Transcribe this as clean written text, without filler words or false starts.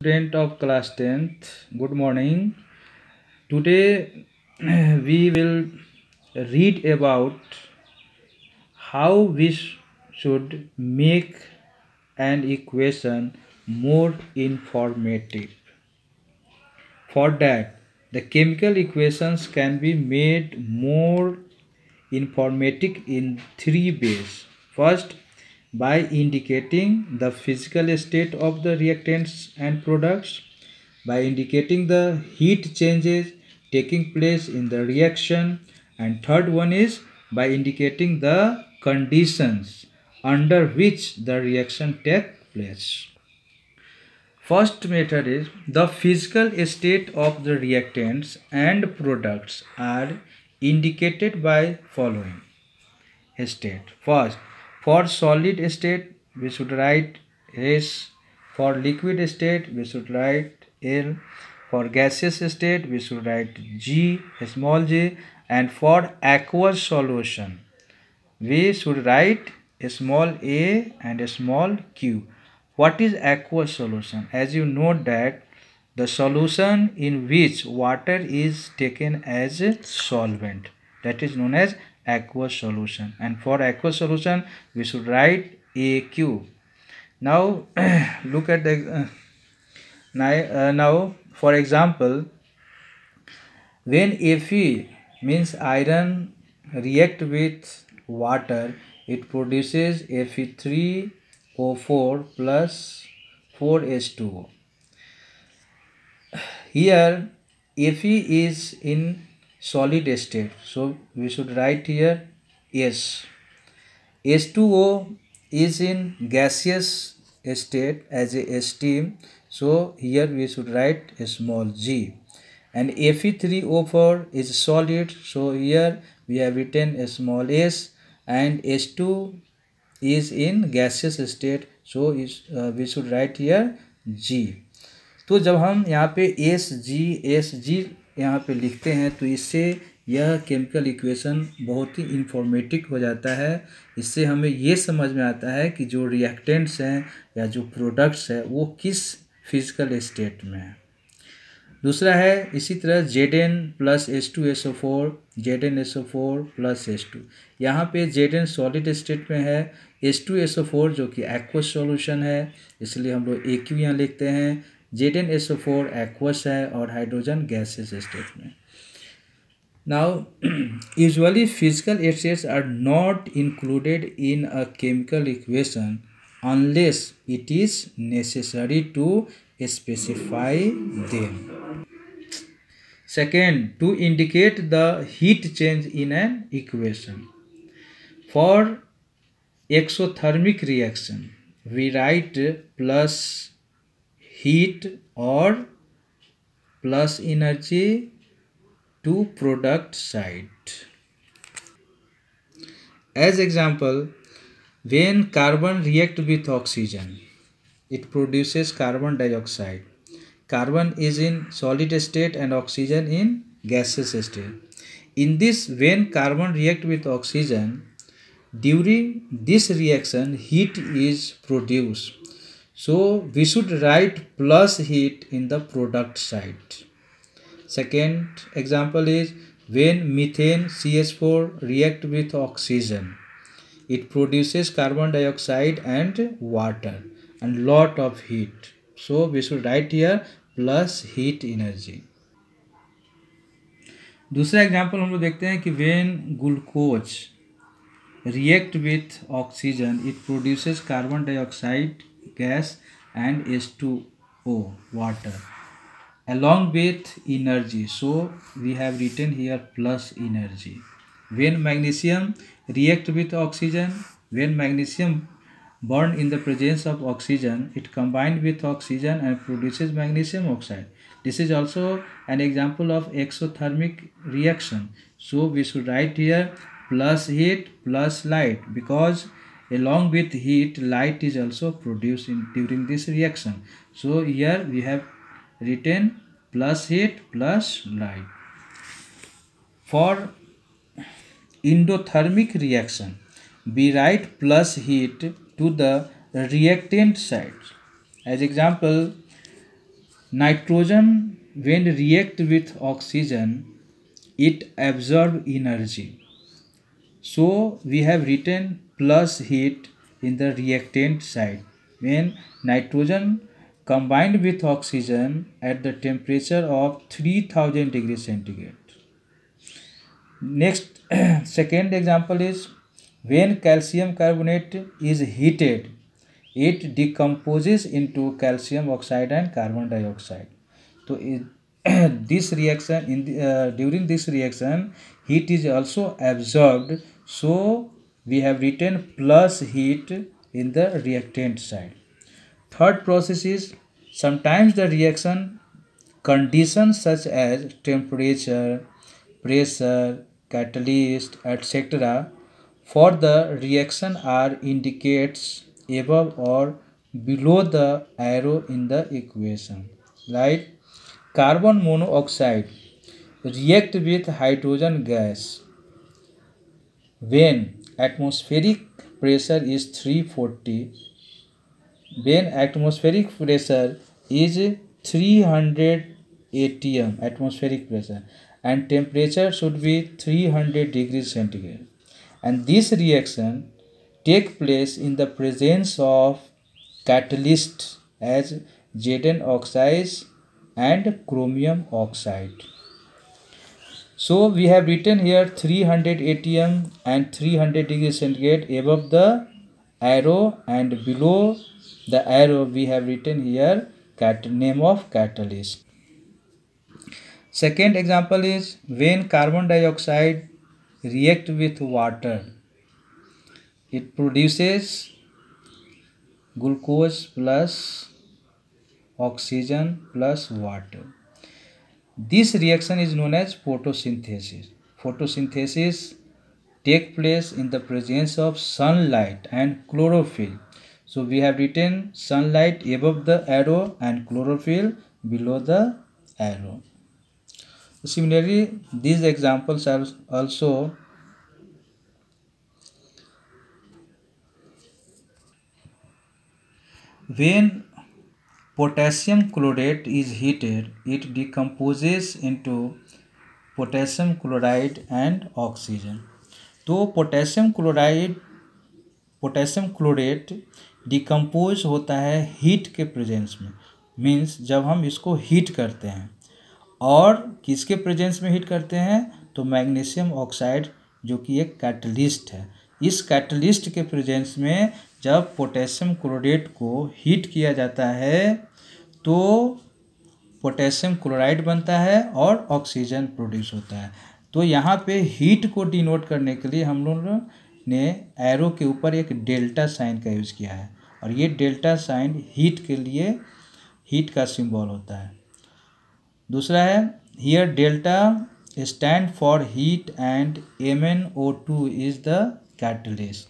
Student of class 10th, good morning. Today we will read about how we should make an equation more informative. For that, the chemical equations can be made more informative in three ways. First, by indicating the physical state of the reactants and products, by indicating the heat changes taking place in the reaction, and third one is by indicating the conditions under which the reaction takes place. First method is the physical state of the reactants and products are indicated by following state. First, for solid state we should write S, for liquid state we should write L, for gaseous state we should write G, small g, and for aqueous solution we should write a small a and a small q. What is aqueous solution? As you know that the solution in which water is taken as a solvent, that is known as aqueous solution, and for aqueous solution we should write AQ. Now look at the now for example, when Fe means iron react with water, it produces Fe3O4 plus 4H2O. Here Fe is in solid state, so we should write here S. H2O is in gaseous state as a steam, so here we should write a small g. And Fe3O4 is solid, so here we have written a small s, and H2 is in gaseous state, so we should write here G. तो जब हम यहाँ पे S G यहाँ पे लिखते हैं तो इससे यह केमिकल इक्वेशन बहुत ही इंफॉर्मेटिव हो जाता है। इससे हमें ये समझ में आता है कि जो रिएक्टेंट्स हैं या जो प्रोडक्ट्स है वो किस फिजिकल स्टेट में है। दूसरा है इसी तरह Zn plus H2SO4, ZnSO4 plus H2। यहाँ पे Zn सॉलिड स्टेट में है, H2SO4 जो कि एक्वस सॉल्यूशन है, इसलिए हम लोग AQ यहाँ लिखते हैं। ZnSO4 एक्वस है और हाइड्रोजन गैसेस स्टेट में। Now, usually physical states are not included in a chemical equation unless it is necessary to specify them. Second, to indicate the heat change in an equation. For exothermic reaction, we write plus heat or plus energy to product side. As example, when carbon react with oxygen, it produces carbon dioxide. Carbon is in solid state and oxygen in gaseous state. In this, when carbon react with oxygen, during this reaction heat is produced. So we should write plus heat in the product side. Second example is when methane CH4 react with oxygen, it produces carbon dioxide and water and lot of heat. So we should write here plus heat energy. दूसरा example हम लोग देखते हैं कि when glucose react with oxygen, it produces carbon dioxide gas and H2O water along with energy, so we have written here plus energy. When magnesium react with oxygen, when magnesium burn in the presence of oxygen, it combined with oxygen and produces magnesium oxide. This is also an example of exothermic reaction, so we should write here plus heat plus light, because along with heat light is also produced during this reaction. So here we have written plus heat plus light. For endothermic reaction, we write plus heat to the reactant side. As example, Nitrogen when react with oxygen, it absorb energy. So we have written plus heat in the reactant side. When nitrogen combined with oxygen at the temperature of 3000 degrees centigrade. Next, second example is when calcium carbonate is heated, it decomposes into calcium oxide and carbon dioxide. So this reaction during this reaction, heat is also absorbed. So we have written plus heat in the reactant side. Third process is sometimes the reaction conditions such as temperature, pressure, catalyst, etc. for the reaction are indicates above or below the arrow in the equation. Right? Carbon monoxide react with hydrogen gas when atmospheric pressure is 340. When atmospheric pressure is 300 atm atmospheric pressure and temperature should be 300 degrees centigrade, and this reaction take place in the presence of catalysts as Zn oxides and chromium oxide. So we have written here 300 atm and 300 degrees centigrade above the arrow, and below the arrow we have written here name of catalyst. Second example is when carbon dioxide react with water, it produces glucose plus oxygen plus water. This reaction is known as photosynthesis. Photosynthesis take place in the presence of sunlight and chlorophyll. So we have written sunlight above the arrow and chlorophyll below the arrow. Similarly, these examples are also when potassium chlorate is heated, it decomposes into potassium chloride and oxygen. तो potassium chlorate decompose होता है heat के presence में, means जब हम इसको heat करते हैं. और किसके प्रेजेंस में हीट करते हैं? तो मैग्नीशियम ऑक्साइड जो कि एक कैटलिस्ट है. इस कैटलिस्ट के प्रेजेंस में जब पोटेशियम क्लोरेट को हीट किया जाता है तो पोटेशियम क्लोराइड बनता है और ऑक्सीजन प्रोड्यूस होता है. तो यहाँ पे हीट को डिनोट करने के लिए हम लोगों ने एरो के ऊपर एक डेल्टा साइन का यूज़ किया है, और ये डेल्टा साइन हीट के लिए हीट का सिंबल होता है. दूसरा है here delta stand for heat and MnO2 is the catalyst.